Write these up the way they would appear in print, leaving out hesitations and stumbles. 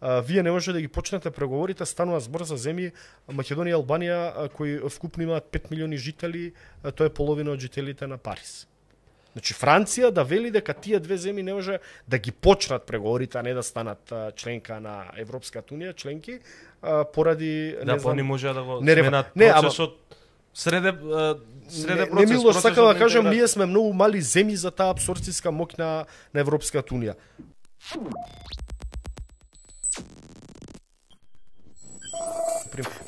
вие не може да ги почнете преговорите, станува збор за земји Македонија и Албанија кои вкупно имаат 5 милиони жители, тоа е половина од жителите на Париз. Значи Франција да вели дека тие две земји не може да ги почнат преговорите, а не да станат членка на Европската унија, членки, поради не знам, они може да го сменат процесот среде процес. Не милош, сакам да кажам, ние сме многу мали земји за таа абсорбцијска моќ на Европската унија.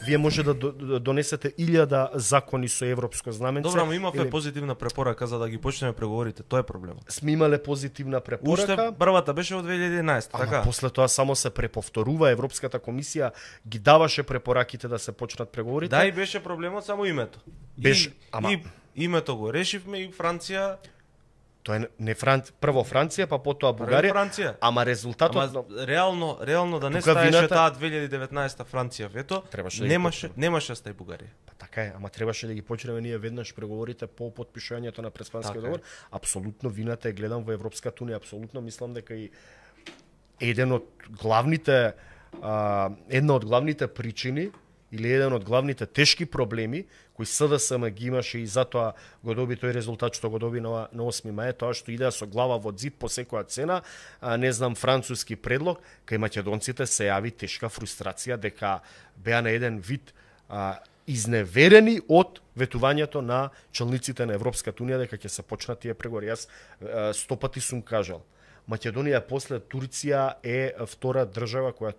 Вие може да донесете 1000 закони со европско знаменце. Добро, ама имавме позитивна препорака за да ги почнеме преговорите, тоа е проблемот. Сме имале позитивна препорака. Уште првата беше од 2011, така? Ама после тоа само се преповторува, Европската комисија ги даваше препораките да се почнат преговорите. Да, и беше проблемот само името. Беше, и името го решивме и Франција. Тоа е не прво Франција, па потоа Бугарија. Франција. Ама резултатот реално да не стаеше таа 2019 Франција вето, немаше стај Бугарија. Па така е, ама требаше да ги почнеме ние веднаш преговорите по потпишувањето на Преспанскиот договор. Апсолутно вината е гледам во Европската унија, апсолутно мислам дека и една од главните причини или еден од главните тешки проблеми кои СДСМ ги имаше и затоа го доби тој резултат што го доби на 8 мај, тоа што идеа со глава во зид по секоја цена, не знам, француски предлог, кај македонците се јави тешка фрустрација дека беа на еден вид изневерени од ветувањето на челниците на Европската унија дека ќе се почнат тие преговори. Јас 100 пати сум кажал, Македонија после Турција е втора држава која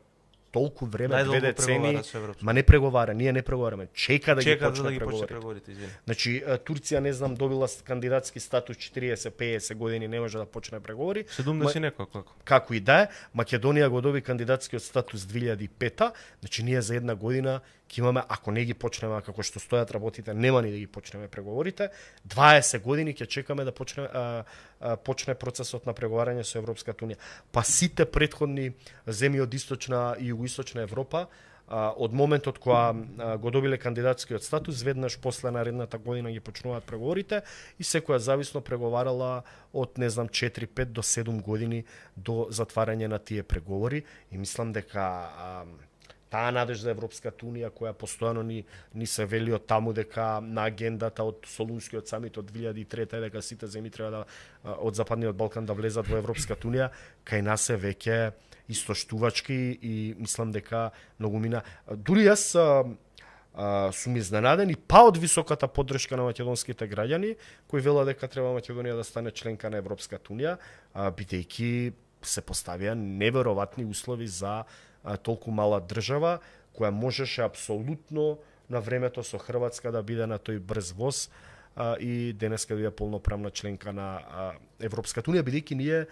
толку време, 2 децени, ма не преговара, ние не преговараме. Чека да ги почне преговорите. Значи Турција, не знам, добила кандидатски статус 40-50 години, не може да почне преговори. 70 некој како и да е, Македонија го доби кандидатскиот статус 2005-та, значи ние за една година ќе имаме, ако не ги почнеме како што стојат работите, нема ни да ги почнеме преговорите. 20 години ќе чекаме да почне процесот на преговарање со Европската унија. Па сите претходни земји од источна и југоисточна Европа, од моментот кога го добиле кандидатскиот статус, веднаш после наредната година ги почнуваат преговорите и секоја зависно преговарала од, не знам, 4-5 до 7 години до затварање на тие преговори и мислам дека таа надежда Европската унија која постојано ни се вели од таму дека на агендата од Солунскиот самит од 2003 дека сите земји треба да од Западниот Балкан да влезат во Европската унија, кај нас е веќе истоштувачки и мислам дека многу мина. Дури јас сум изненаден и па од високата поддршка на македонските граѓани кои велат дека треба Македонија да стане членка на Европската унија, бидејќи се поставија неверојатни услови за толку мала држава која можеше апсолутно на времето со Хрватска да биде на тој брз воз и денеска да биде полноправна членка на Европската унија, бидејќи ние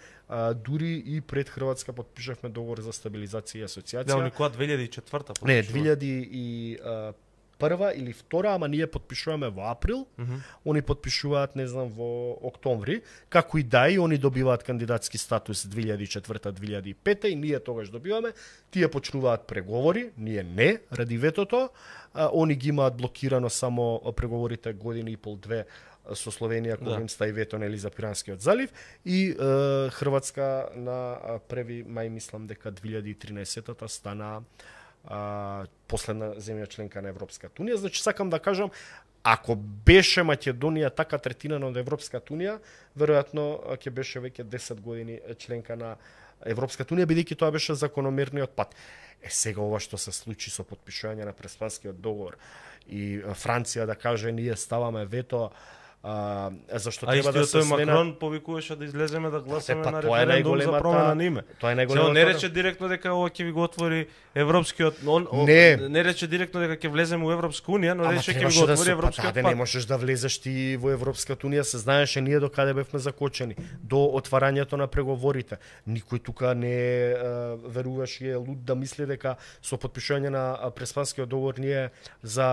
дури и пред Хрватска потпишавме договор за стабилизација и асоциација. Да, никога 2004-та потпишува. Не, 2001 или втора, ама ние потпишуваме во април, они потпишуваат, не знам, во октомври, како и да и они добиваат кандидатски статус 2004-2005 и ние тогаш добиваме, тие почнуваат преговори, ние не, ради ветото, они ги имаат блокирано само преговорите години и пол-две со Словенија кога им стаи вето нели за Пиранскиот залив и Хрватска на 1 мај мислам дека 2013-та стана последна земја членка на Европската унија. Значи сакам да кажам, ако беше Македонија така третирана од Европската унија, веројатно ќе беше веќе 10 години членка на Европската унија, бидејќи тоа беше закономерниот пат. Сега ова што се случи со потпишување на Преспанскиот договор и Франција да каже ние ставаме вето, зашто треба да се смена. Макрон повикуваше да излеземе да гласаме на референдум за промена на име. Тоа е најголемата. Не рече директно дека ова ќе ви го отвори Европскиот, не рече директно дека ќе влеземе во Европска унија, но рече ќе ви го отвори Европскиот пат. Не можеш да влезеш ти во Европската унија, се знаеше ние до каде бевме закочени, до отварањето на преговорите. Никој тука не веруваш и е луд да мисли дека со потпишување на Преспанскиот договор ние за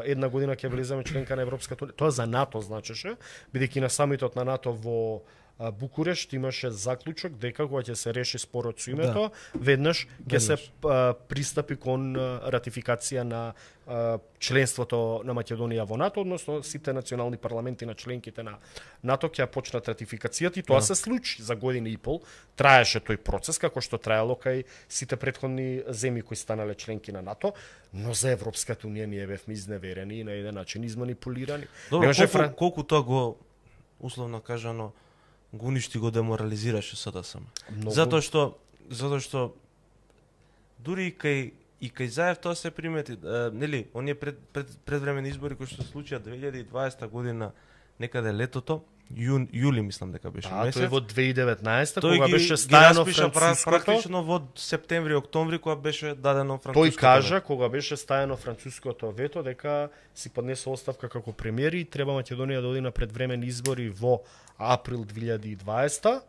една година ќе влеземе членка на Европската унија. Тоа за НАТО значеше, бидејќи на самитот на НАТО во Букурешт имаше заклучок дека кога ќе се реши спорот со името, веднаш ќе се пристапи кон ратификација на членството на Македонија во НАТО, односно сите национални парламенти на членките на НАТО ќе почнат ратификацијата и тоа се случи за година и пол. Траеше тој процес како што траело кај сите претходни земји кои станале членки на НАТО, но за Европската унија ние бевме изневерени и на еден начин изманипулирани. Добро, колку тоа го условно кажано го уништи, го деморализираше СДСМ. Затоа што дури и кај Заев тоа се примети, нели, оние предвремени избори кои што се случија 2020 година, некаде летото, јули мислам дека беше месец. Тој во 2019 кога беше стајано француското, практично во септември, октомври кога беше дадено француското. Тој кажа кога беше стајано француското вето дека си поднесе оставка како премиер и треба Македонија да оди на предвремени избори во април 2020.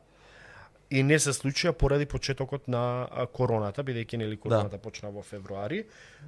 И не се случија поради почетокот на короната, бидејќи нели короната почна во февруари,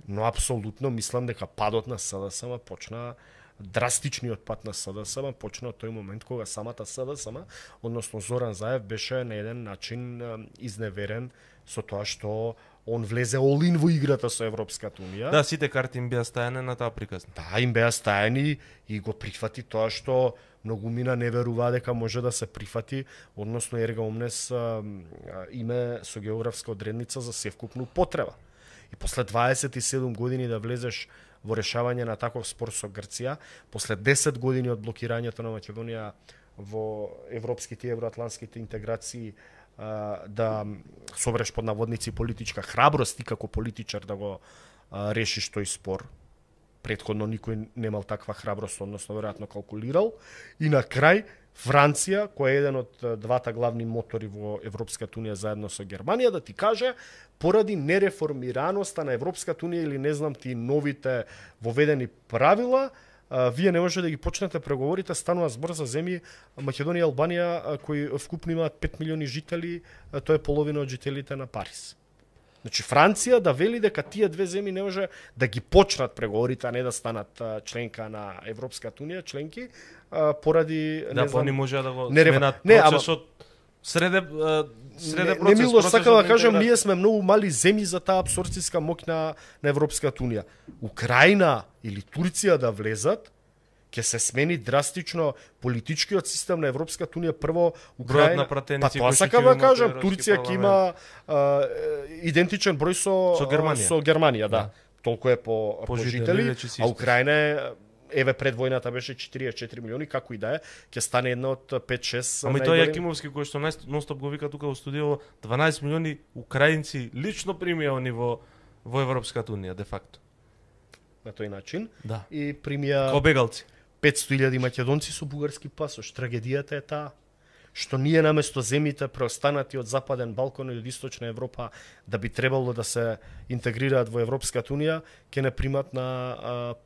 но апсолутно мислам дека падот на СДСМ почна, драстичниот пат на СДСМ почна од тој момент кога самата СДСМ, односно Зоран Заев, беше на еден начин изневерен со тоа што он влезе all-in во играта со Европската унија. Да, сите карти им беа стајани на таа приказна. Да, им беа стајани и го прифати тоа што многумина не веруваа дека може да се прифати, односно ерга омнес име со географска одредница за севкупна употреба. И после 27 години да влезеш во решавање на таков спор со Грција, после 10 години од блокирањето на Македонија во европските и евроатлантските интеграции, да собереш под наводници политичка храброст и како политичар да го решиш тој спор. Претходно никој немал таква храброст, односно веројатно калкулирал. И на крај Франција, која е еден од двата главни мотори во Европската унија заедно со Германија, да ти каже, поради нереформираноста на Европската унија или не знам ти новите воведени правила, вие не може да ги почнете преговорите, станува збор за земји Македонија и Албанија кои вкупно имаат 5 милиони жители, тоа е половина од жителите на Париз. Значи Франција да вели дека тие две земји не може да ги почнат преговорите, а не да станат членка на Европската унија, членки, поради не знам, не може да го сменат процесот среде процес. Не милош сакам да кажам, ние сме многу мали земји за таа апсорбцијска моќ на Европската унија. Украина или Турција да влезат, ќе се смени драстично политичкиот систем на Европската унија. Прво Украина, па тоа сакам да кажам, Турција ќе има идентичен број со Германија, да. Толку е по жители, а Украина еве пред војната беше 44 милиони, како и да е, ќе стане една од 5-6. Ама и тоа Јакимовски кој што нонстоп го вика тука во студио, 12 милиони украинци лично примија они во Европската унија де факто. На тој начин. Да. И примија ко бегалци. 500.000 македонци со бугарски пасош. Трагедијата е таа што ние наместо земјите преостанати од Западен Балкан и од Источна Европа да би требало да се интегрираат во Европската унија, ќе не примат на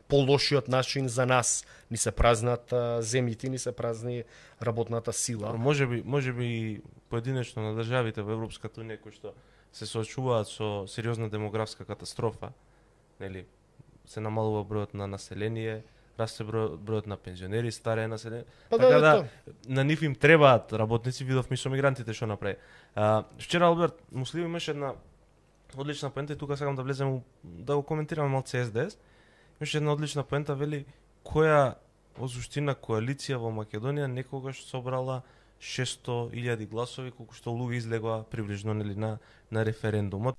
по лошиот начин за нас. Ни се празнат земјите, ни се празни работната сила. Може би поединечно на државите во Европската унија кои што се соочуваат со сериозна демографска катастрофа, нели, се намалува бројот на население, расте бројот на пензионери, старее население. Така да на нив им требаат работници, видовме со мигрантите што направи. Вчера Алберт Муслим имаше една одлична поента и тука сакам да влезем да го коментираме малце СДС. Имаше една одлична поента, вели која во суштина коалиција во Македонија некогаш собрала 600.000 гласови колку што луѓе излегоа приближно нели на референдумот.